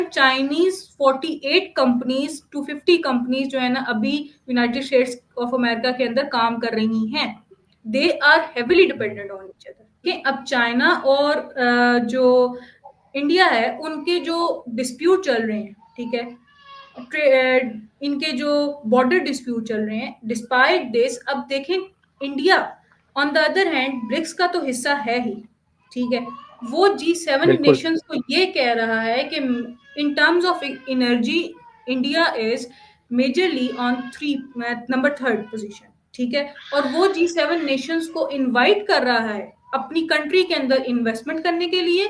Chinese 48 companies 250 companies जो है ना अभी यूनाइटेड स्टेट्स ऑफ अमेरिका के अंदर काम कर रही हैं। They are heavily dependent on each other. अब चाइना और जो इंडिया है उनके जो डिस्प्यूट चल रहे हैं, ठीक है, इनके जो बॉर्डर डिस्प्यूट चल रहे हैं, डिस्पाइट दिस अब देखें India on the other hand BRICS का तो हिस्सा है ही, ठीक है। वो G7 बिल्कुल नेशंस को ये कह रहा है कि in terms of energy India is majorly on number 3rd position, ठीक है। और वो G7 नेशंस को इनवाइट कर रहा है अपनी कंट्री के अंदर इन्वेस्टमेंट करने के लिए,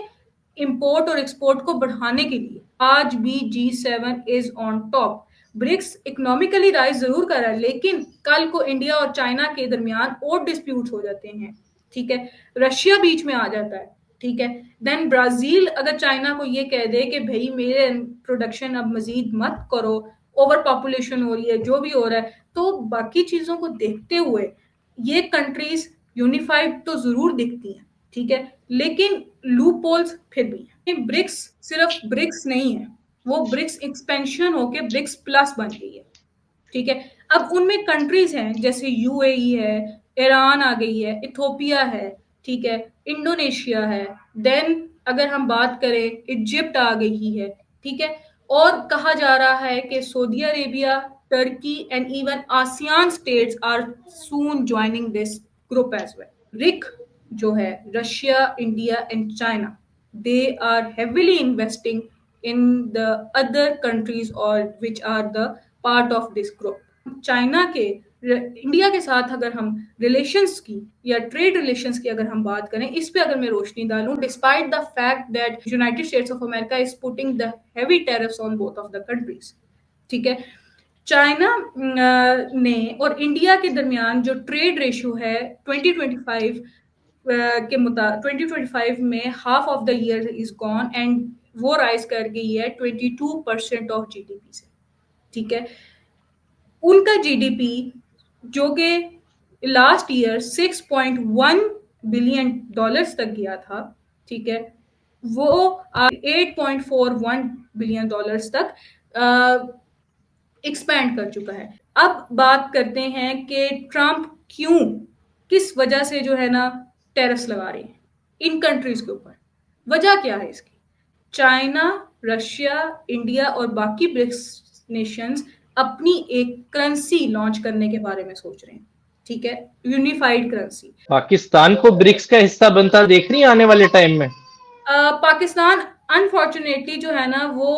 इंपोर्ट और एक्सपोर्ट को बढ़ाने के लिए। आज भी G7 is on top. BRICS economically rise जरूर कर रहा है, लेकिन कल को इंडिया और चाइना के दरमियान और डिस्प्यूट हो जाते हैं, ठीक है। रशिया बीच में आ जाता है, ठीक है। देन ब्राजील अगर चाइना को ये कह दे कि भाई मेरे प्रोडक्शन अब मजीद मत करो, ओवर पॉपुलेशन हो रही है, जो भी हो रहा है, तो बाकी चीजों को देखते हुए ये कंट्रीज यूनिफाइड तो जरूर दिखती हैं, ठीक है, लेकिन लूप होल्स फिर भी हैं। ब्रिक्स सिर्फ ब्रिक्स नहीं है, वो ब्रिक्स एक्सपेंशन होके ब्रिक्स प्लस बन गई है, ठीक है। अब उनमें कंट्रीज हैं जैसे यूएई है, ईरान आ गई है, इथोपिया है, ठीक है, इंडोनेशिया है, देन अगर हम बात करें इजिप्ट आ गई है, ठीक है। और कहा जा रहा है कि Saudi Arabia, Turkey and even ASEAN states are soon joining this group as well. RIC जो है Russia, India and China, they are heavily investing in the other countries or which are the part of this group. China के India के साथ अगर हम relations की या trade relations की अगर हम बात करें, इस पे अगर मैं रोशनी डालूं, despite the fact that United States of America is putting the heavy tariffs on both of the countries, ठीक है। चाइना ने और इंडिया के दरमियान जो ट्रेड रेशियो है 2025 के मुताबिक 2025 में half of the year is gone and वो राइज कर गई है 22% ऑफ जीडीपी से, ठीक है। उनका जीडीपी जो कि लास्ट ईयर 6.1 बिलियन डॉलर्स तक गया था, ठीक है, वो 8.41 बिलियन डॉलर्स तक एक्सपैंड कर चुका है। अब बात करते हैं कि ट्रंप क्यों, किस वजह से जो है ना टैरिफ्स लगा रहे हैं इन कंट्रीज के ऊपर। वजह क्या है इसकी? चाइना, रशिया, इंडिया और बाकी ब्रिक्स नेशंस अपनी एक करेंसी लॉन्च करने के बारे में सोच रहे हैं, ठीक है, यूनिफाइड करेंसी। पाकिस्तान को ब्रिक्स का हिस्सा बनता देख रही है आने वाले टाइम में? पाकिस्तान अनफॉर्चुनेटली जो है ना वो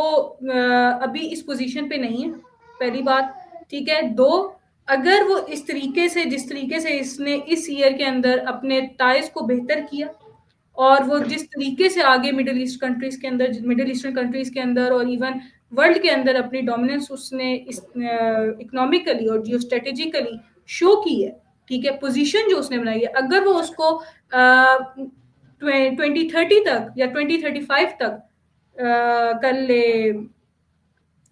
अभी इस पोजीशन पे नहीं है, पहली बात, ठीक है। दो, अगर वो इस तरीके से जिस तरीके से इसने इस ईयर के अंदर अपने टाइज को बेहतर किया और वो जिस तरीके से आगे मिडिल ईस्ट कंट्रीज के अंदर, मिडिल ईस्टर्न कंट्रीज के अंदर और इवन वर्ल्ड के अंदर अपनी डोमिनेंस उसने इकोनॉमिकली और जियो स्ट्रेटेजिकली शो की है, ठीक है, पोजीशन जो उसने बनाई है, अगर वो उसको 2030 तक या 2035 तक कर ले,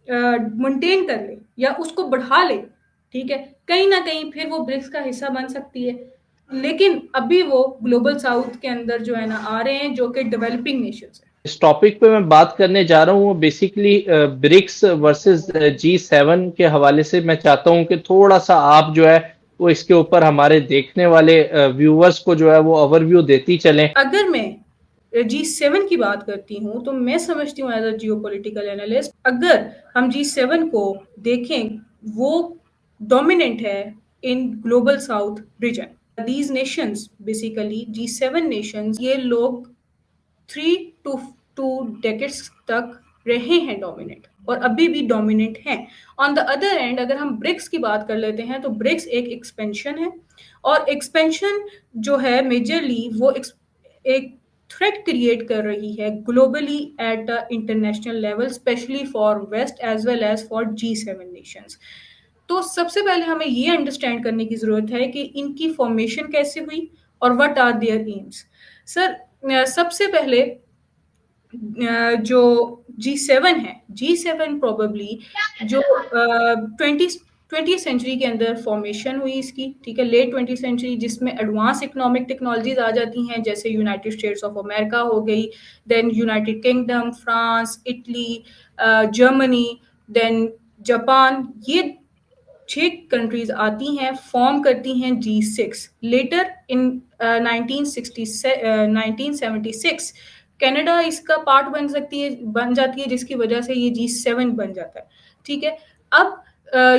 मेंटेन कर ले या उसको बढ़ा ले, ठीक है, कहीं ना कहीं फिर वो ब्रिक्स का हिस्सा बन सकती है। लेकिन अभी वो ग्लोबल साउथ के अंदर जो है ना आ रहे हैं, जो कि डेवलपिंग नेशंस है। इस टॉपिक पे मैं बात करने जा रहा हूँ वो बेसिकली ब्रिक्स वर्सेस G7 के हवाले से मैं चाहता हूँ कि थोड़ा सा आप जो है वो इसके ऊपर हमारे देखने वाले व्यूअर्स को जो है वो ओवरव्यू देती चलें। अगर मैं G7 की बात करती हूँ तो मैं समझती हूँ एज अ जियोपॉलिटिकल एनालिस्ट, अगर हम G7 को देखें वो डोमिनेंट है in global south region. These Nations basically G7 Nations, ये लोग 3 to 2 डेकेड्स तक रहे हैं डोमिनेंट और अभी भी डोमिनेंट हैं। ऑन द अदर एंड अगर हम ब्रिक्स की बात कर लेते हैं तो ब्रिक्स एक एक्सपेंशन है और एक्सपेंशन जो है मेजरली वो एक थ्रेट क्रिएट कर रही है globally at a international level, specially for West as well as for G7 nations. तो सबसे पहले हमें ये अंडरस्टैंड करने की जरूरत है कि इनकी फॉर्मेशन कैसे हुई और what are their aims. Sir सबसे पहले जो G7 है, G7 प्रोबेबली जो 20th सेंचुरी के अंदर फॉर्मेशन हुई इसकी, ठीक है, लेट 20th सेंचुरी, जिसमें एडवांस इकोनॉमिक टेक्नोलॉजीज आ जाती हैं जैसे यूनाइटेड स्टेट्स ऑफ अमेरिका हो गई, then United Kingdom, France, Italy, Germany, then Japan, ये 6 कंट्रीज आती हैं, फॉर्म करती हैं G6। लेटर इन 1976 कनाडा इसका पार्ट बन जाती है, जिसकी वजह से ये G7 बन जाता है। ठीक है। अब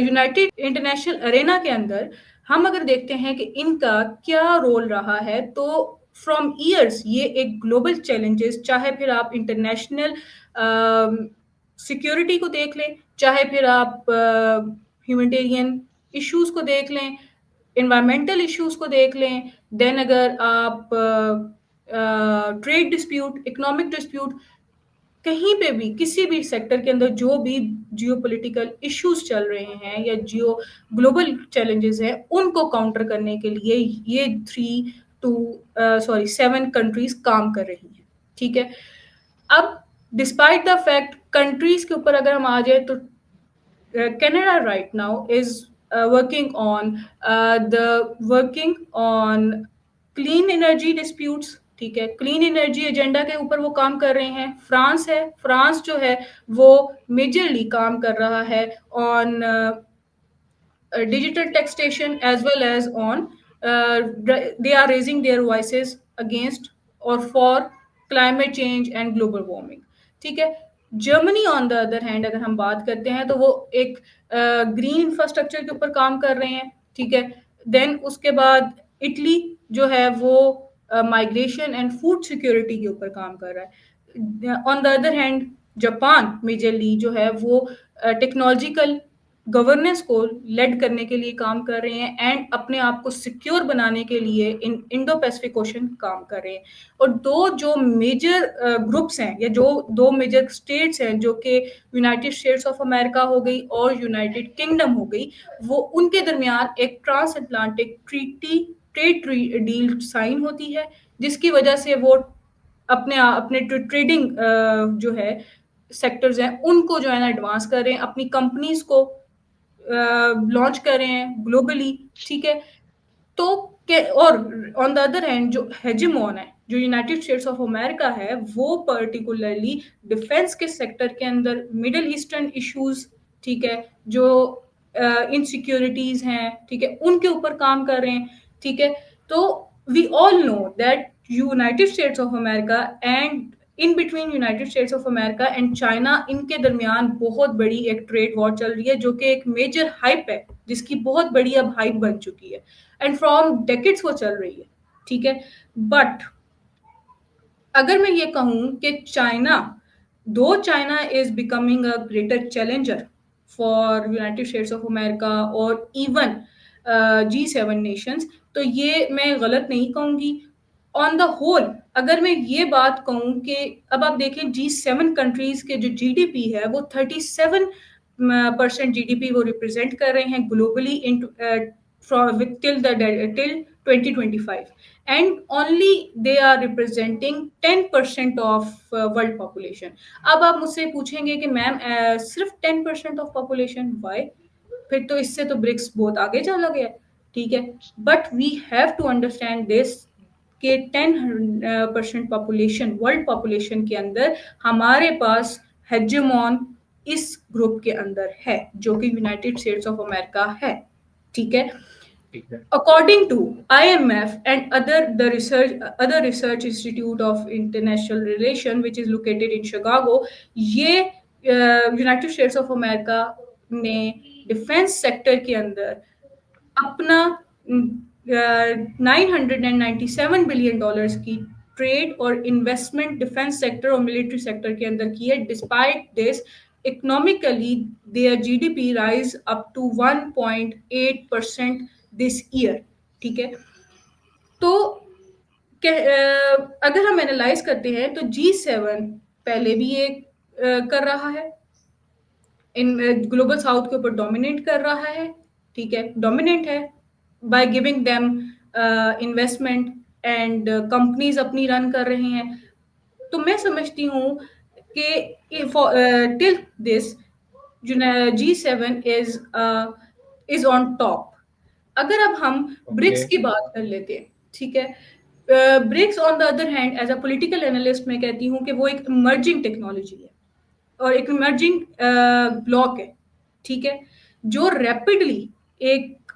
यूनाइटेड इंटरनेशनल अरेना के अंदर हम अगर देखते हैं कि इनका क्या रोल रहा है, तो फ्रॉम ईयर्स ये एक ग्लोबल चैलेंजेस, चाहे फिर आप इंटरनेशनल सिक्योरिटी को देख लें, चाहे फिर आप ह्यूमैनिटेरियन इश्यूज को देख लें, इन्वायरमेंटल इश्यूज को देख लें, देन अगर आप ट्रेड डिस्प्यूट, इकोनॉमिक डिस्प्यूट, कहीं पे भी किसी भी सेक्टर के अंदर जो भी जियोपॉलिटिकल इश्यूज चल रहे हैं या जियो ग्लोबल चैलेंजेस हैं, उनको काउंटर करने के लिए ये 7 कंट्रीज काम कर रही हैं। ठीक है। अब डिस्पाइट द फैक्ट कंट्रीज के ऊपर अगर हम आ जाए, तो Canada right now is working on clean energy disputes। ठीक है, क्लीन एनर्जी एजेंडा के ऊपर वो काम कर रहे हैं। फ्रांस जो है वो मेजरली काम कर रहा है on digital taxation, as well as on they are raising their voices against or for climate change and global warming। ठीक है। Germany on the other hand अगर हम बात करते हैं, तो वो एक ग्रीन इंफ्रास्ट्रक्चर के ऊपर काम कर रहे हैं। ठीक है। देन उसके बाद इटली जो है वो माइग्रेशन एंड फूड सिक्योरिटी के ऊपर काम कर रहा है। On the other hand Japan majorly जो है वो टेक्नोलॉजिकल गवर्नेंस को लेड करने के लिए काम कर रहे हैं, एंड अपने आप को सिक्योर बनाने के लिए इन इंडो पैसिफिक ओशन काम कर रहे हैं। और दो जो मेजर ग्रुप्स हैं, या जो दो मेजर स्टेट्स हैं, जो कि यूनाइटेड स्टेट्स ऑफ अमेरिका हो गई और यूनाइटेड किंगडम हो गई, वो उनके दरमियान एक trans Atlantic trade deal sign होती है, जिसकी वजह से वो अपने ट्रेडिंग जो है सेक्टर्स हैं, उनको जो है ना एडवांस कर रहे हैं, अपनी कंपनीज को लॉन्च कर रहे हैं ग्लोबली। ठीक है। तो और ऑन द अदर हैंड जो हेजेमोन है, जो यूनाइटेड स्टेट्स ऑफ अमेरिका है, वो पर्टिकुलरली डिफेंस के सेक्टर के अंदर मिडिल ईस्टर्न इश्यूज, ठीक है, जो इनसिक्योरिटीज हैं, ठीक है, उनके ऊपर काम कर रहे हैं। ठीक है। तो we all know that United States of America and in between United States of America and China, इनके दरमियान बहुत बड़ी एक ट्रेड वॉर चल रही है, जो कि एक मेजर हाइप है, जिसकी बहुत बड़ी अब हाइप बन चुकी है, एंड फ्रॉम डेकेड्स वो चल रही है। ठीक है। बट अगर मैं ये कहूं कि China is becoming a greater challenger for United States of America और इवन G7 नेशंस, तो ये मैं गलत नहीं कहूंगी। ऑन द होल अगर मैं ये बात कहूं कि अब आप देखें G7 कंट्रीज के जो जीडीपी है, वो 37% जीडीपी वो रिप्रेजेंट कर रहे हैं globally in till 2025, and only they are representing 10% of world population। अब आप मुझसे पूछेंगे कि मैम सिर्फ 10% ऑफ पॉपुलेशन, वाई? फिर तो इससे तो ब्रिक्स बहुत आगे चला गया। ठीक है। But we have to understand this कि 10% पॉपुलेशन, वर्ल्ड पॉपुलेशन के अंदर हमारे पास हेजेमॉन इस ग्रुप के अंदर है, जो कि यूनाइटेड स्टेट्स ऑफ अमेरिका है। ठीक है। ठीक है। According to IMF and other research institute of international relation, which is located in Chicago, ये यूनाइटेड स्टेट्स ऑफ अमेरिका ने डिफेंस सेक्टर के अंदर अपना 997 बिलियन डॉलर्स की ट्रेड और इन्वेस्टमेंट डिफेंस सेक्टर और मिलिट्री सेक्टर के अंदर की है। Despite this, economically their GDP rise up to 1.8% this year. ठीक है। तो अगर हम एनालाइज करते हैं, तो G7 पहले भी ये कर रहा है, इन ग्लोबल साउथ के ऊपर डोमिनेट कर रहा है। ठीक है, डोमिनेंट है by giving them investment, and companies अपनी रन कर रहे हैं। तो मैं समझती हूँ कि till this G7 is on top. अगर अब हम ब्रिक्स की बात कर लेते हैं, ठीक है, BRICS on the other hand, as a political analyst मैं कहती हूँ कि वो एक इमर्जिंग टेक्नोलॉजी है। और एक इमर्जिंग ब्लॉक है, ठीक है, जो रैपिडली एक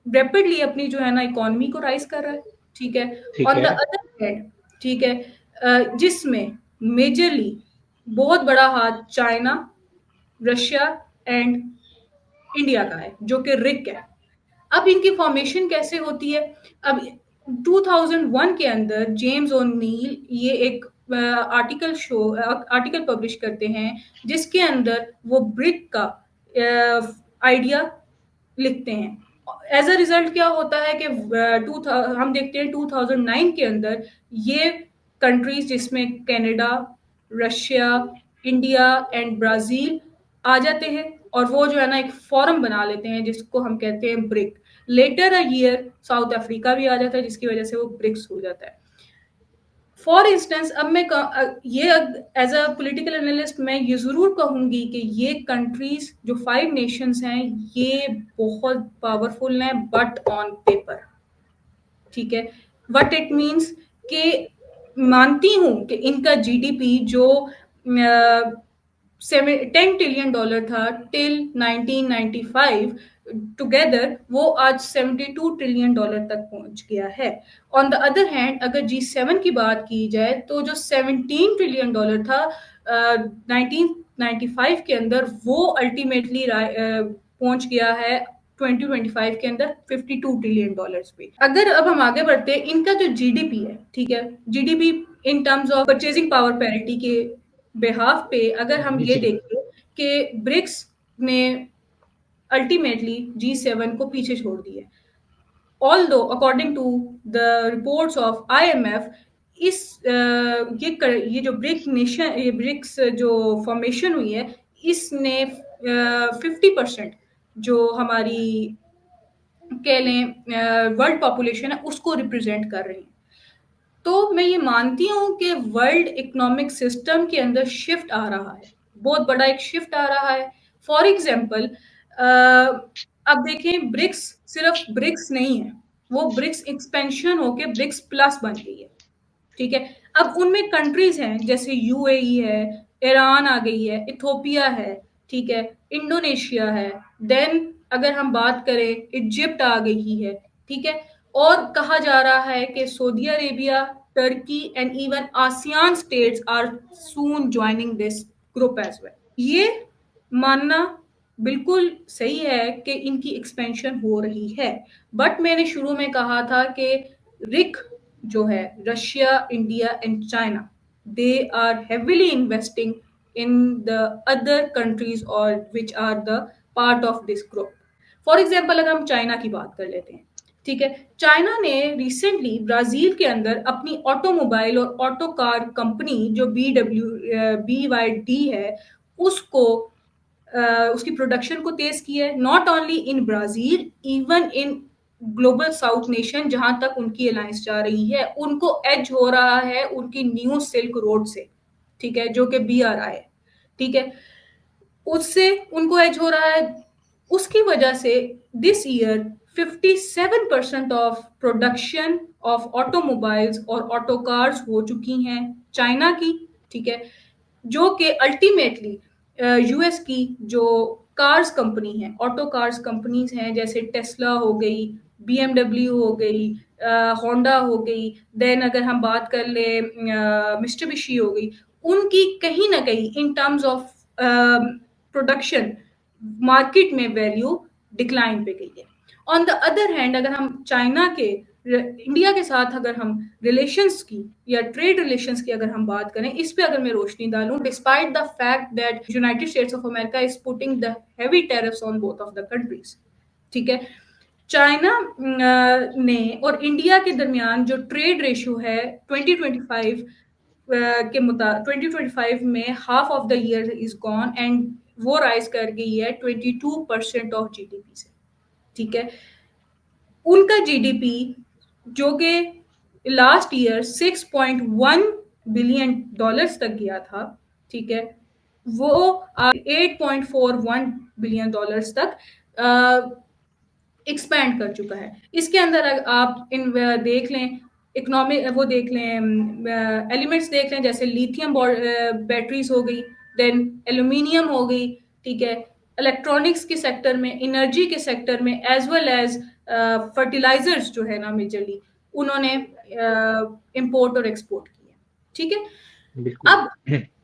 रैपिडली अपनी जो है ना इकोनॉमी को राइज कर रहा है, ठीक है। ठीक ऑन द है। अदर हैंड, ठीक है, जिसमें मेजरली बहुत बड़ा हाथ चाइना, रशिया एंड इंडिया का है, जो कि रिक है। अब इनकी फॉर्मेशन कैसे होती है? अब 2001 के अंदर जेम्स ओ'नील ये एक आर्टिकल पब्लिश करते हैं, जिसके अंदर वो ब्रिक का आइडिया लिखते हैं। एज अ रिजल्ट क्या होता है कि हम देखते हैं 2009 के अंदर ये कंट्रीज जिसमें Canada, Russia, India and Brazil आ जाते हैं, और वो जो है ना एक फॉरम बना लेते हैं जिसको हम कहते हैं BRIC. Later a year South Africa भी आ जाता है, जिसकी वजह से वो ब्रिक्स हो जाता है। फॉर इंस्टेंस अब मैं ये एज अ पॉलिटिकल एनालिस्ट मैं ये जरूर कहूंगी कि ये कंट्रीज जो 5 नेशंस हैं ये बहुत पावरफुल हैं, बट ऑन पेपर, ठीक है। वट इट मीन्स कि मानती हूं कि इनका जीडीपी जो 10 ट्रिलियन डॉलर था टिल 1995 टुगेदर, वो आज 72 ट्रिलियन डॉलर तक पहुंच गया है। ऑन द अदर हैंड अगर G7 की बात की जाए तो जो 17 ट्रिलियन डॉलर था 1995 के अंदर, वो अल्टीमेटली पहुंच गया है 2025 के अंदर 52 ट्रिलियन डॉलर्स पे। अगर अब हम आगे बढ़ते हैं, इनका जो जीडीपी है, ठीक है, GDP in terms of purchasing power parity के बेहाफ पे अगर हम जी ये जी। देखें कि ब्रिक्स ने अल्टीमेटली G7 को पीछे छोड़ दिया। Although according to the reports of IMF, इस ये जो ब्रिक्स जो फॉर्मेशन हुई है, इसने 50% जो हमारी कह लें वर्ल्ड पॉपुलेशन है उसको रिप्रेजेंट कर रही है। तो मैं ये मानती हूँ कि वर्ल्ड इकोनॉमिक सिस्टम के अंदर शिफ्ट आ रहा है, बहुत बड़ा एक शिफ्ट आ रहा है। फॉर एग्जाम्पल अब देखें, ब्रिक्स सिर्फ ब्रिक्स नहीं है, वो ब्रिक्स एक्सपेंशन होके ब्रिक्स प्लस बन गई है, ठीक है। अब उनमें कंट्रीज हैं जैसे यूएई है, ईरान आ गई है, इथोपिया है, ठीक है, इंडोनेशिया है, देन अगर हम बात करें इजिप्ट आ गई है, ठीक है। और कहा जा रहा है कि Saudi Arabia, Turkey and even ASEAN states are soon joining this group as well. ये मानना बिल्कुल सही है कि इनकी एक्सपेंशन हो रही है, बट मैंने शुरू में कहा था कि रिक जो है, Russia, India and China, they are heavily investing in the other countries और which are the part of this group. For example अगर हम चाइना की बात कर लेते हैं, ठीक है, चाइना ने रिसेंटली ब्राजील के अंदर अपनी ऑटोमोबाइल और ऑटो कार कंपनी जो BYD है, उसको उसकी प्रोडक्शन को तेज किया है, not only in Brazil, even in global south nation जहां तक उनकी अलायंस जा रही है, उनको एज हो रहा है उनकी न्यू सिल्क रोड से, ठीक है, जो कि BRI है, ठीक है, उससे उनको एज हो रहा है। उसकी वजह से this year 57% of production of automobiles और ऑटो कार्स हो चुकी हैं चाइना की, ठीक है, जो कि अल्टीमेटली यूएस की जो कार्स कंपनी है, ऑटो कार्स कंपनीज हैं जैसे टेस्ला हो गई, BMW हो गई, होंडा हो गई, देन अगर हम बात कर ले मिस्टबिशी हो गई, उनकी कहीं ना कहीं in terms of production market में वैल्यू डिक्लाइन पे गई है। ऑन द अदर हैंड अगर हम चाइना के इंडिया के साथ अगर हम रिलेशंस की या ट्रेड रिलेशंस की अगर हम बात करें, इस पे अगर मैं रोशनी डालूं, despite the fact that United States of America is putting the heavy tariffs on both of the countries, ठीक है, चाइना ने और इंडिया के दरमियान जो ट्रेड रेशियो है 2025 के मुताबिक 2025 में half of the year is gone and वो राइज कर गई है 22% ऑफ जीडीपी से, ठीक है। उनका जीडीपी जो कि लास्ट ईयर 6.1 बिलियन डॉलर्स तक गया था, ठीक है, वो 8.41 बिलियन डॉलर्स तक एक्सपैंड कर चुका है। इसके अंदर आप इन देख लें इकोनॉमिक वो देख लें, एलिमेंट्स देख लें, जैसे लिथियम बैटरीज हो गई, देन एल्यूमिनियम हो गई, ठीक है, इलेक्ट्रॉनिक्स के सेक्टर में, एनर्जी के सेक्टर में, एज वेल एज फर्टिलाइजर्स जो है ना मेजरली उन्होंने इंपोर्ट और एक्सपोर्ट किए, ठीक है। बिल्कुल। अब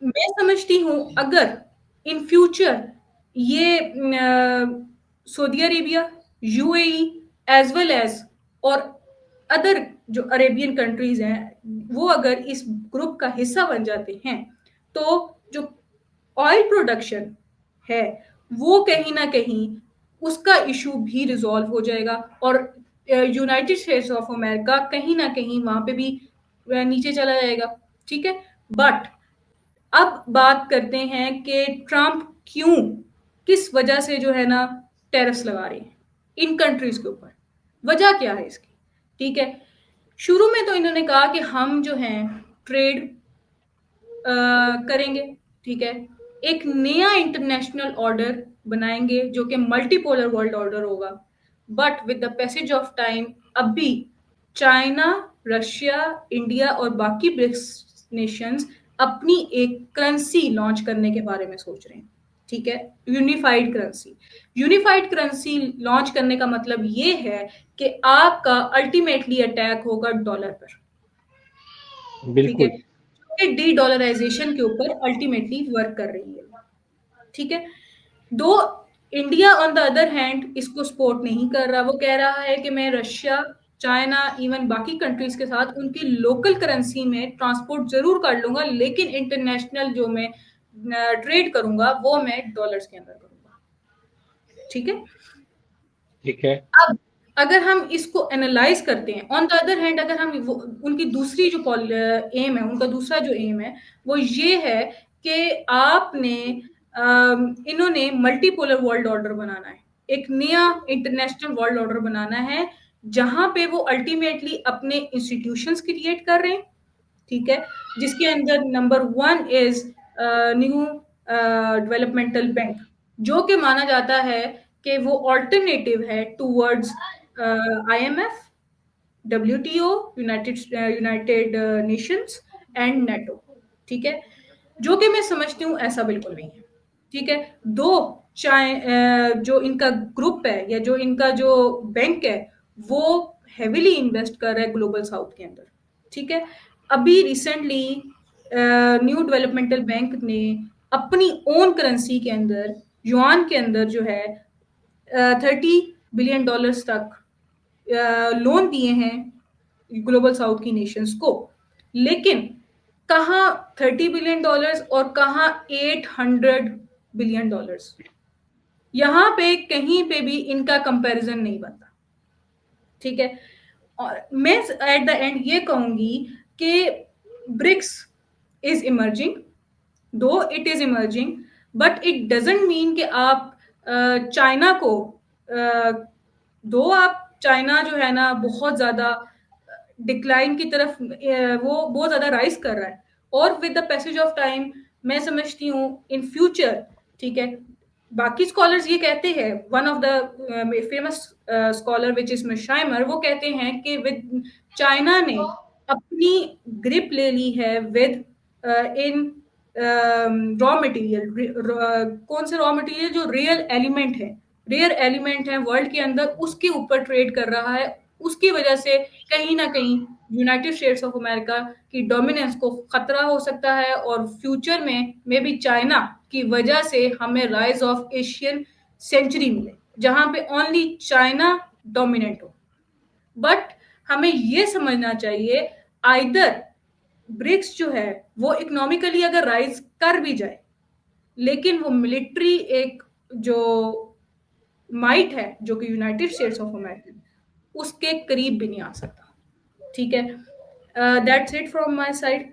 मैं समझती हूँ अगर इन फ्यूचर ये Saudi Arabia, UAE as well as और अदर जो अरेबियन कंट्रीज हैं वो अगर इस ग्रुप का हिस्सा बन जाते हैं तो जो ऑयल प्रोडक्शन है वो कहीं ना कहीं उसका इशू भी रिजॉल्व हो जाएगा और यूनाइटेड स्टेट्स ऑफ अमेरिका कहीं ना कहीं वहां पे भी नीचे चला जाएगा, ठीक है। बट अब बात करते हैं कि ट्रम्प क्यों, किस वजह से जो है ना टैरिफ्स लगा रहे हैं इन कंट्रीज के ऊपर, वजह क्या है इसकी, ठीक है। शुरू में तो इन्होंने कहा कि हम जो हैं ट्रेड करेंगे, ठीक है, एक नया इंटरनेशनल ऑर्डर बनाएंगे जो कि मल्टीपोलर वर्ल्ड ऑर्डर होगा। But with the passage of time अब भी चाइना, रशिया, इंडिया और बाकी ब्रिक्स नेशंस अपनी एक करेंसी लॉन्च करने के बारे में सोच रहे हैं, ठीक है, unified currency. Unified currency launch करने का मतलब ये है कि आपका अल्टीमेटली अटैक होगा डॉलर पर, ठीक है, बिल्कुल। डी डॉलराइजेशन के ऊपर अल्टीमेटली वर्क कर रही है, ठीक है। दो India on the other hand इसको सपोर्ट नहीं कर रहा, वो कह रहा है कि मैं रशिया, चाइना, इवन बाकी कंट्रीज के साथ उनकी लोकल करेंसी में ट्रांसपोर्ट जरूर कर लूंगा लेकिन इंटरनेशनल जो मैं ट्रेड करूंगा वो मैं डॉलर्स के अंदर करूंगा, ठीक है। ठीक है। अब अगर हम इसको एनालाइज करते हैं ऑन द अदर हैंड, अगर हम उनकी दूसरी जो एम है, उनका दूसरा जो एम है वो ये है कि आपने इन्होंने मल्टीपोलर वर्ल्ड ऑर्डर बनाना है, एक नया इंटरनेशनल वर्ल्ड ऑर्डर बनाना है जहां पे वो अल्टीमेटली अपने इंस्टीट्यूशंस क्रिएट कर रहे हैं, ठीक है, जिसके अंदर number one is new developmental bank, जो कि माना जाता है कि वो ऑल्टरनेटिव है towards IMF, WTO, United Nations and NATO, ठीक है, जो कि मैं समझती हूँ ऐसा बिल्कुल नहीं है, ठीक है। दो जो इनका ग्रुप है या जो इनका जो बैंक है वो हेविली इन्वेस्ट कर रहा है ग्लोबल साउथ के अंदर, ठीक है। अभी रिसेंटली न्यू डेवलपमेंटल बैंक ने अपनी ओन करेंसी के अंदर, युआन के अंदर जो है $30 बिलियन तक लोन दिए हैं ग्लोबल साउथ की नेशंस को, लेकिन कहाँ $30 बिलियन और कहाँ $800 बिलियन, यहां पे कहीं पे भी इनका कंपैरिजन नहीं बनता, ठीक है। और मैं एट द एंड ये कहूंगी कि ब्रिक्स इज इमर्जिंग, दो it is emerging, but it doesn't mean कि आप चाइना को दो आप चाइना जो है ना बहुत ज्यादा डिक्लाइन की तरफ वो बहुत ज्यादा राइज कर रहा है और with the passage of time मैं समझती हूँ इन फ्यूचर, ठीक है, बाकी स्कॉलर्स ये कहते हैं, one of the famous scholar which is Mearsheimer, वो कहते हैं कि विद चाइना ने अपनी ग्रिप ले ली है विद इन रॉ मटेरियल, कौन से रॉ मटेरियल जो रियल एलिमेंट है, रेयर एलिमेंट है वर्ल्ड के अंदर, उसके ऊपर ट्रेड कर रहा है। उसकी वजह से कहीं ना कहीं यूनाइटेड स्टेट्स ऑफ अमेरिका की डोमिनेंस को खतरा हो सकता है और फ्यूचर में मे बी चाइना की वजह से हमें राइज ऑफ एशियन सेंचुरी मिले जहां पे ओनली चाइना डोमिनेंट हो। बट हमें ये समझना चाहिए आइदर ब्रिक्स जो है वो इकोनॉमिकली अगर राइज कर भी जाए लेकिन वो मिलिट्री एक जो माइट है जो कि यूनाइटेड स्टेट्स ऑफ अमेरिका उसके करीब भी नहीं आ सकता, ठीक है। That's it from my side.